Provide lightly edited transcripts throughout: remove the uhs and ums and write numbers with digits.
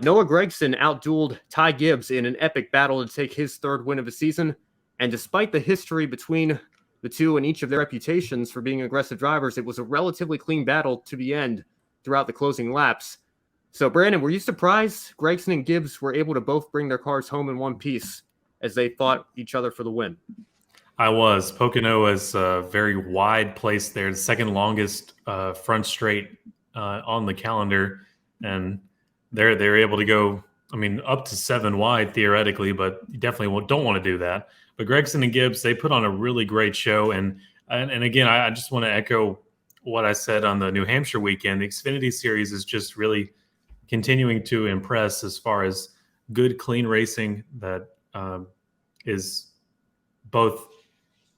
Noah Gragson outdueled Ty Gibbs in an epic battle to take his third win of the season. And despite the history between the two and each of their reputations for being aggressive drivers, it was a relatively clean battle to the end throughout the closing laps. So, Brandon, were you surprised Gragson and Gibbs were able to both bring their cars home in one piece as they fought each other for the win? I was. Pocono is a very wide place there, the second longest front straight on the calendar. And they're able to go, up to 7 wide theoretically, but you definitely don't want to do that. But Gragson and Gibbs, they put on a really great show. And again, I just want to echo what I said on the New Hampshire weekend. The Xfinity Series is just really continuing to impress as far as good, clean racing that is both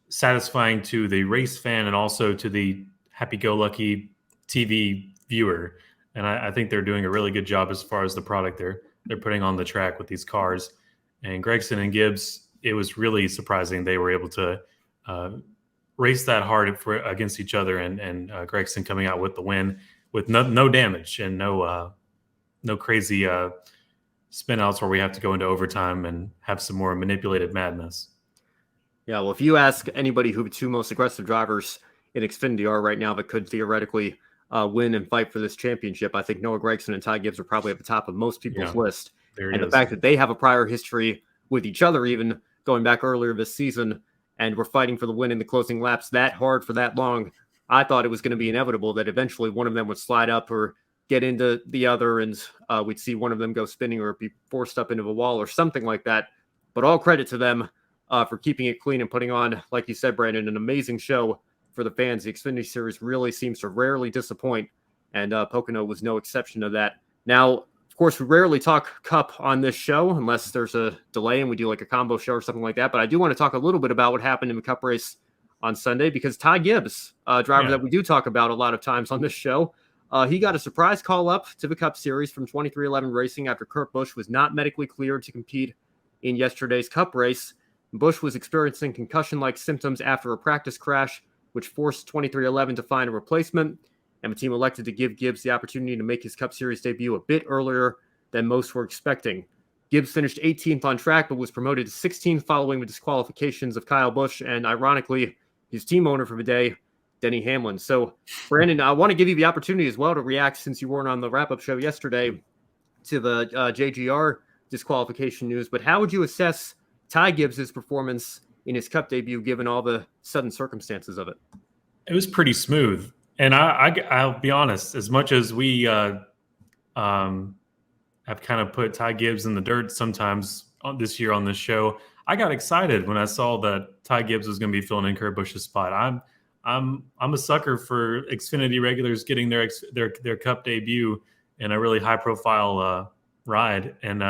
satisfying to the race fan and also to the happy-go-lucky TV viewer. And I think they're doing a really good job as far as the product they're putting on the track with these cars. And Gragson and Gibbs, it was really surprising they were able to race that hard against each other, and Gragson coming out with the win with no damage and no crazy spin outs where we have to go into overtime and have some more manipulated madness. Yeah, well, if you ask anybody who the two most aggressive drivers in Xfinity are right now that could theoretically win and fight for this championship, I think Noah Gragson and Ty Gibbs are probably at the top of most people's list. And the fact that they have a prior history with each other, even going back earlier this season, and we're fighting for the win in the closing laps that hard for that long, I thought it was going to be inevitable that eventually one of them would slide up or get into the other, and we'd see one of them go spinning or be forced up into a wall or something like that. But all credit to them for keeping it clean and putting on, like you said, Brandon, an amazing show for the fans. The Xfinity Series really seems to rarely disappoint, and Pocono was no exception to that. Now, of course, we rarely talk Cup on this show unless there's a delay and we do like a combo show or something like that. But I do want to talk a little bit about what happened in the Cup race on Sunday, because Ty Gibbs, a driver that we do talk about a lot of times on this show, he got a surprise call up to the Cup Series from 23XI Racing after Kurt Busch was not medically cleared to compete in yesterday's Cup race. Busch was experiencing concussion-like symptoms after a practice crash, which forced 23XI to find a replacement, and the team elected to give Gibbs the opportunity to make his Cup Series debut a bit earlier than most were expecting. Gibbs finished 18th on track, but was promoted to 16th following the disqualifications of Kyle Busch and, ironically, his team owner for the day, Denny Hamlin. So, Brandon, I want to give you the opportunity as well to react, since you weren't on the wrap-up show yesterday, to the JGR disqualification news. But how would you assess Ty Gibbs' performance in his Cup debut, given all the sudden circumstances of it? It was pretty smooth. And I'll be honest, as much as we have kind of put Ty Gibbs in the dirt sometimes this year on this show, I got excited when I saw that Ty Gibbs was going to be filling in Kurt Busch's spot. I'm a sucker for Xfinity regulars getting their Cup debut in a really high profile ride, and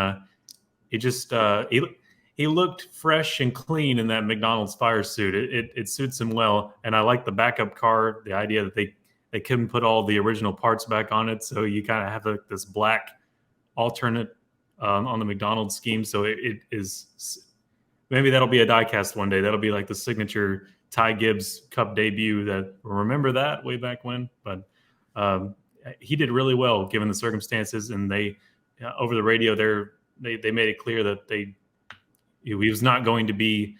he looked fresh and clean in that McDonald's fire suit. It suits him well, and I like the backup car. The idea that they couldn't put all the original parts back on it, so you kind of have this black alternate on the McDonald's scheme. So it is, maybe that'll be a diecast one day. That'll be like the signature Ty Gibbs Cup debut. That, remember that way back when. But he did really well given the circumstances, and they over the radio they made it clear that he was not going to be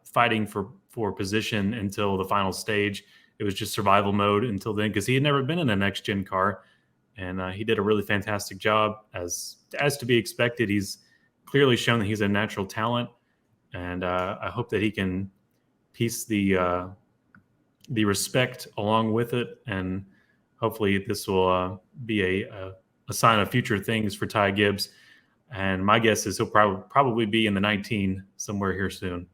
fighting for position until the final stage. It was just survival mode until then, because he had never been in a next-gen car, and he did a really fantastic job. As to be expected, he's clearly shown that he's a natural talent, and I hope that he can piece the respect along with it, and hopefully this will be a sign of future things for Ty Gibbs. And my guess is he'll probably be in the 19 somewhere here soon.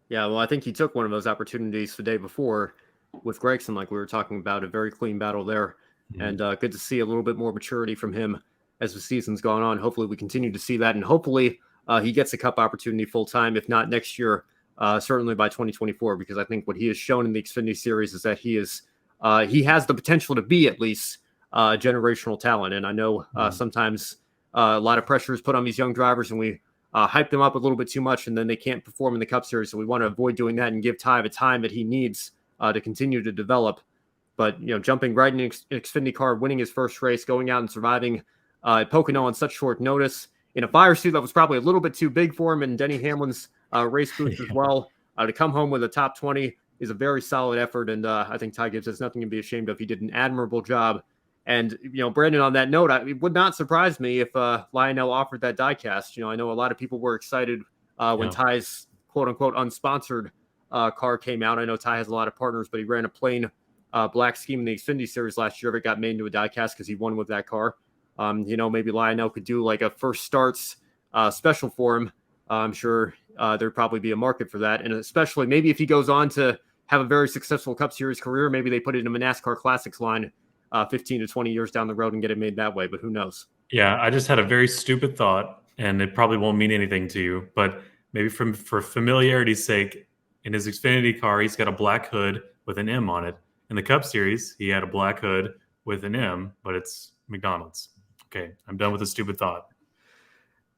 Yeah, well, I think he took one of those opportunities the day before with Gragson, like we were talking about, a very clean battle there. Mm-hmm. And good to see a little bit more maturity from him as the season's gone on. Hopefully we continue to see that, and hopefully he gets a Cup opportunity full-time, if not next year, certainly by 2024, because I think what he has shown in the Xfinity Series is that he has the potential to be at least generational talent. And I know sometimes a lot of pressure is put on these young drivers, and we hype them up a little bit too much, and then they can't perform in the Cup Series. So we want to avoid doing that and give Ty the time that he needs to continue to develop. But, jumping right in an Xfinity car, winning his first race, going out and surviving at Pocono on such short notice in a fire suit that was probably a little bit too big for him, and Denny Hamlin's race boots as well. To come home with a top 20 is a very solid effort, and I think Ty Gibbs has nothing to be ashamed of. He did an admirable job. And, Brandon, on that note, it would not surprise me if Lionel offered that diecast. I know a lot of people were excited when Ty's quote-unquote unsponsored car came out. I know Ty has a lot of partners, but he ran a plain black scheme in the Xfinity Series last year. It got made into a diecast because he won with that car. Maybe Lionel could do like a first starts special for him. I'm sure there'd probably be a market for that. And especially maybe if he goes on to have a very successful Cup Series career, maybe they put it in a NASCAR Classics line 15 to 20 years down the road and get it made that way, but who knows? Yeah, I just had a very stupid thought, and it probably won't mean anything to you, but maybe for familiarity's sake, in his Xfinity car, he's got a black hood with an M on it. In the Cup Series, he had a black hood with an M, but it's McDonald's. Okay, I'm done with the stupid thought.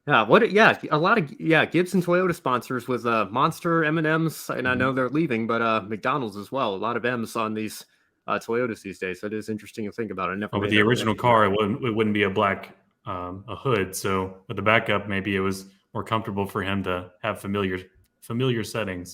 Yeah, a lot of Gibbs and Toyota sponsors with Monster, M&Ms, and I know they're leaving, but McDonald's as well. A lot of M's on these Toyotas these days. So it is interesting to think about. With the original car, it wouldn't be a black a hood. So with the backup, maybe it was more comfortable for him to have familiar settings.